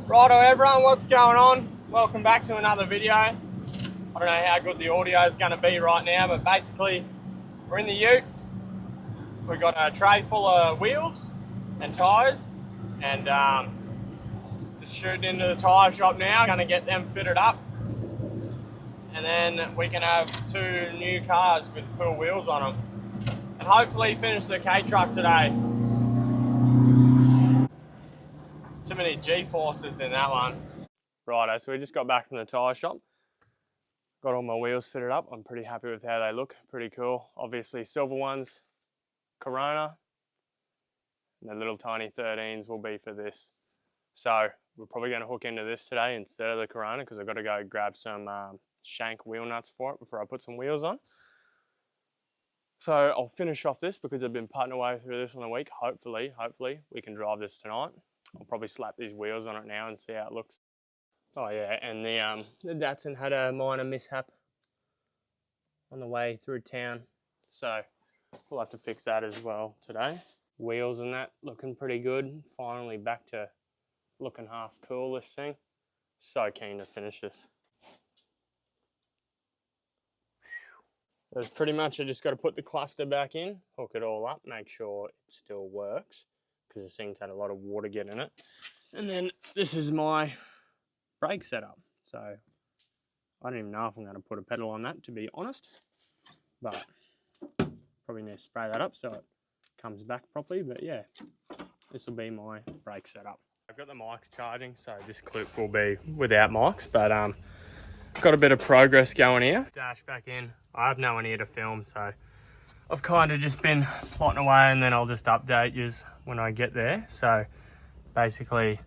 Righto everyone, what's going on? Welcome back to another video. I don't know how good the audio is going to be right now, but basically we're in the ute. We've got a tray full of wheels and tyres and just shooting into the tyre shop now. Going to get them fitted up and then we can have two new cars with cool wheels on them and hopefully finish the K-truck today. Too many G-forces in that one. Righto, so we just got back from the tyre shop. Got all my wheels fitted up. I'm pretty happy with how they look. Pretty cool. Obviously silver ones, Corona, and the little tiny 13s will be for this. So we're probably going to hook into this today instead of the Corona because I've got to go grab some shank wheel nuts for it before I put some wheels on. So I'll finish off this because I've been putting away through this on the week. Hopefully we can drive this tonight. I'll probably slap these wheels on it now and see how it looks. Oh yeah, and the Datsun had a minor mishap on the way through town. So we'll have to fix that as well today. Wheels and that looking pretty good. Finally back to looking half cool, this thing. So keen to finish this. There's pretty much I just got to put the cluster back in, hook it all up, make sure it still works because this thing's had a lot of water get in it. And then this is my brake setup. So I don't even know if I'm going to put a pedal on that, to be honest, but probably need to spray that up so it comes back properly. But yeah, this will be my brake setup. I've got the mics charging, so this clip will be without mics, but got a bit of progress going here. Dash back in. I have no one here to film, so I've kind of just been plotting away and then I'll just update you when I get there. So basically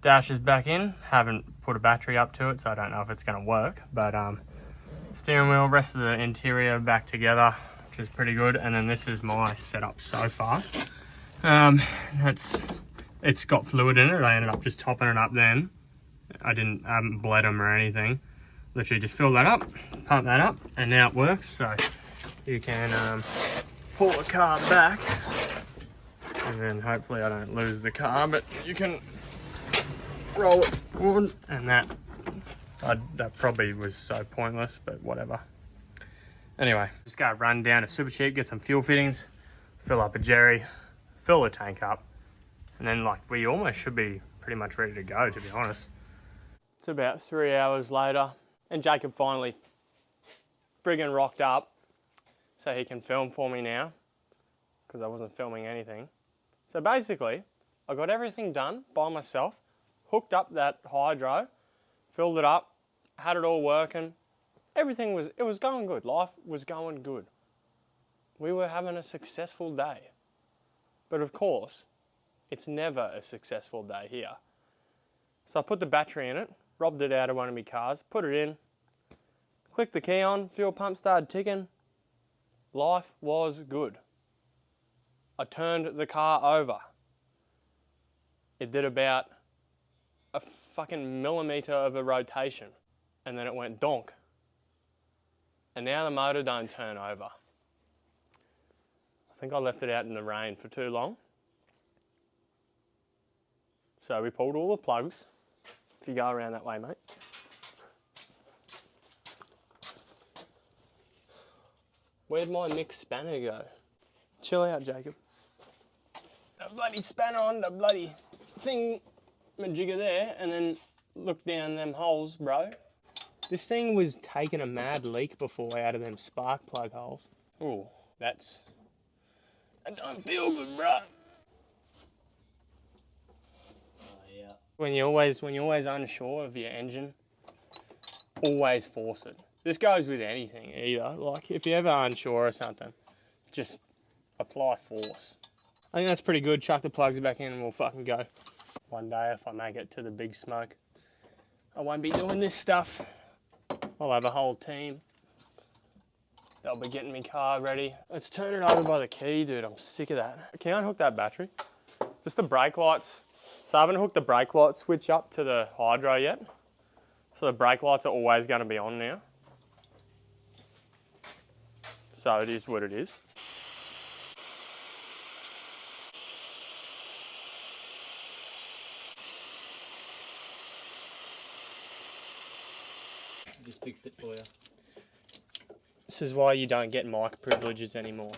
dash is back in. Haven't put a battery up to it, so I don't know if it's going to work, but steering wheel, rest of the interior back together, which is pretty good. And then this is my setup so far. It's got fluid in it. I ended up just topping it up then. I haven't bled them or anything. Literally just fill that up, pump that up, and now it works. So you can pull the car back, and then hopefully I don't lose the car, but you can roll it forward, and that probably was so pointless, but whatever. Anyway, just gotta run down to Super Cheap, get some fuel fittings, fill up a jerry, fill the tank up, and then like we almost should be pretty much ready to go, to be honest. It's about 3 hours later, and Jacob finally friggin' rocked up so he can film for me now because I wasn't filming anything. So basically, I got everything done by myself, hooked up that hydro, filled it up, had it all working. Everything was going good. Life was going good. We were having a successful day. But of course, it's never a successful day here. So I put the battery in it, robbed it out of one of my cars, put it in, clicked the key on, fuel pump started ticking. Life was good. I turned the car over. It did about a fucking millimetre of a rotation, and then it went donk. And now the motor don't turn over. I think I left it out in the rain for too long. So we pulled all the plugs. If you go around that way, mate. Where'd my mixed spanner go? Chill out, Jacob. The bloody spanner on the bloody thing, majigger there, and then look down them holes, bro. This thing was taking a mad leak before out of them spark plug holes. Ooh, that don't feel good, bro. When you're always unsure of your engine, always force it. This goes with anything either. Like if you're ever unsure of something, just apply force. I think that's pretty good. Chuck the plugs back in and we'll fucking go. One day if I make it to the big smoke, I won't be doing this stuff. I'll have a whole team. They'll be getting me car ready. Let's turn it over by the key, dude. I'm sick of that. Can I unhook that battery? Just the brake lights. So I haven't hooked the brake light switch up to the hydro yet. So the brake lights are always going to be on now. So it is what it is. Just fixed it for you. This is why you don't get mic privileges anymore.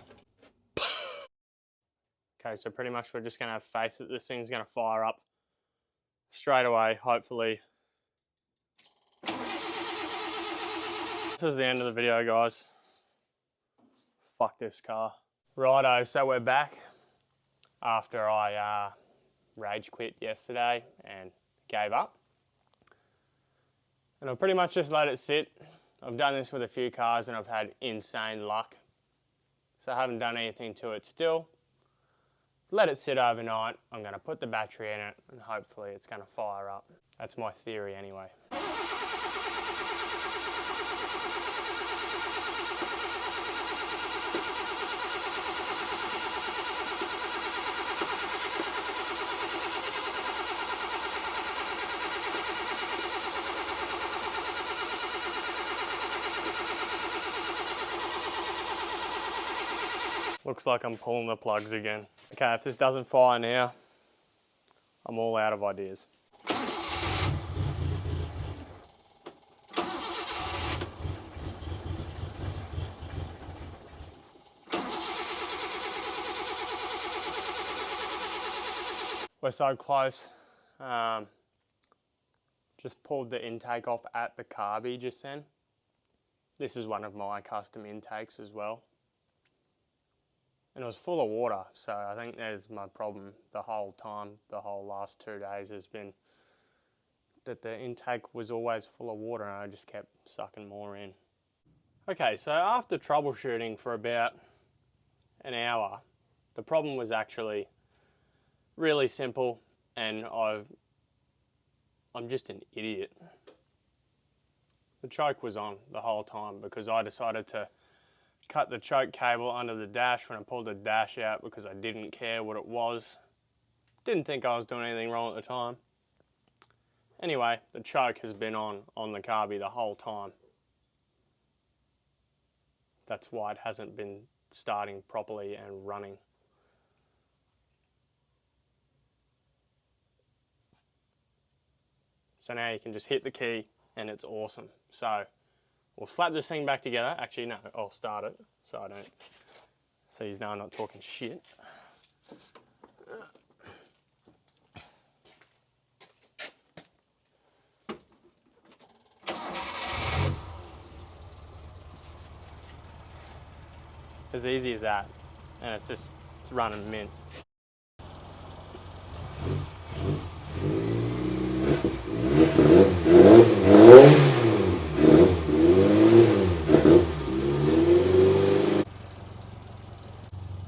Okay, so pretty much we're just going to have faith that this thing's going to fire up straight away, hopefully. This is the end of the video, guys. Fuck this car. Righto, so we're back after I rage quit yesterday and gave up. And I've pretty much just let it sit. I've done this with a few cars and I've had insane luck. So I haven't done anything to it still. Let it sit overnight. I'm going to put the battery in it and hopefully it's going to fire up. That's my theory anyway. Looks like I'm pulling the plugs again. Okay, if this doesn't fire now, I'm all out of ideas. We're so close. Just pulled the intake off at the carby just then. This is one of my custom intakes as well. And it was full of water, so I think there's my problem the whole time, the whole last 2 days has been that the intake was always full of water and I just kept sucking more in. Okay, so after troubleshooting for about an hour, the problem was actually really simple and I'm just an idiot. The choke was on the whole time because I decided to cut the choke cable under the dash when I pulled the dash out because I didn't care what it was. Didn't think I was doing anything wrong at the time. Anyway, the choke has been on the carby the whole time. That's why it hasn't been starting properly and running. So now you can just hit the key and it's awesome. So we'll slap this thing back together. Actually, no, I'll start it so I don't, so you know I'm not talking shit. As easy as that. And it's running mint.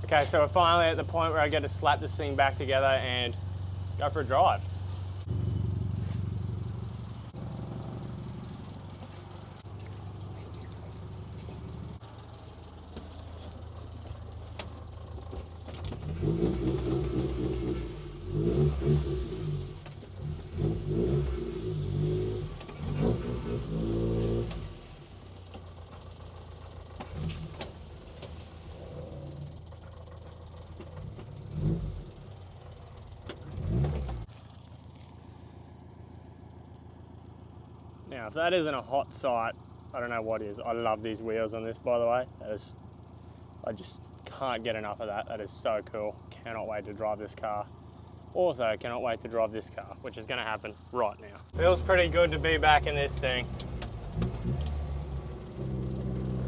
Okay, so we're finally at the point where I get to slap this thing back together and go for a drive. Now, if that isn't a hot sight, I don't know what is. I love these wheels on this, by the way. I just can't get enough of that. That is so cool. Cannot wait to drive this car. Also, cannot wait to drive this car, which is going to happen right now. Feels pretty good to be back in this thing.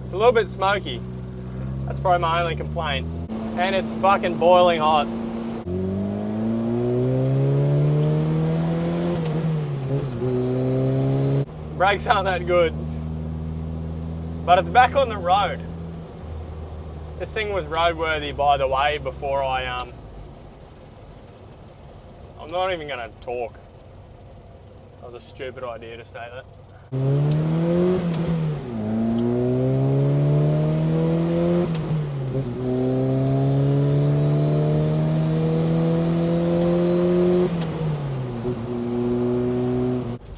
It's a little bit smoky. That's probably my only complaint. And it's fucking boiling hot. Brakes aren't that good, but it's back on the road. This thing was roadworthy, by the way, before I'm not even gonna talk. That was a stupid idea to say that.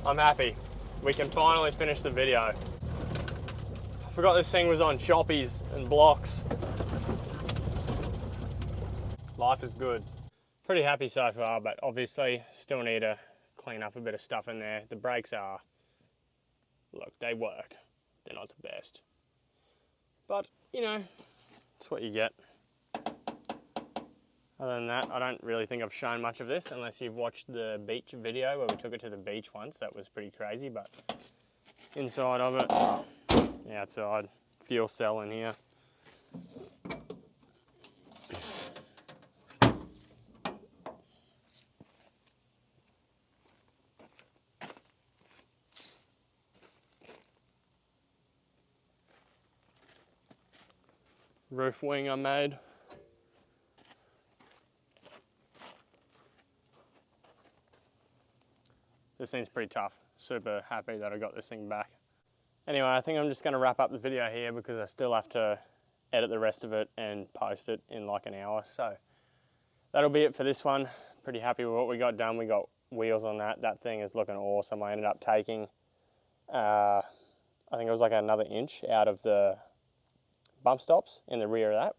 I'm happy. We can finally finish the video. I forgot this thing was on choppies and blocks. Life is good. Pretty happy so far, but obviously still need to clean up a bit of stuff in there. The brakes are look, they work. They're not the best. But, you know, that's what you get. Other than that, I don't really think I've shown much of this unless you've watched the beach video where we took it to the beach once. That was pretty crazy, but inside of it, the outside, fuel cell in here. Roof wing I made. This thing's pretty tough. Super happy that I got this thing back. Anyway, I think I'm just going to wrap up the video here because I still have to edit the rest of it and post it in like an hour. So that'll be it for this one. Pretty happy with what we got done. We got wheels on that. That thing is looking awesome. I ended up taking, I think it was like another inch out of the bump stops in the rear of that,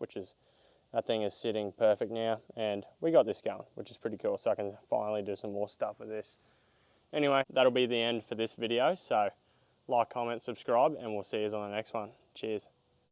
that thing is sitting perfect now. And we got this going, which is pretty cool. So I can finally do some more stuff with this. Anyway, that'll be the end for this video. So like, comment, subscribe, and we'll see you on the next one. Cheers.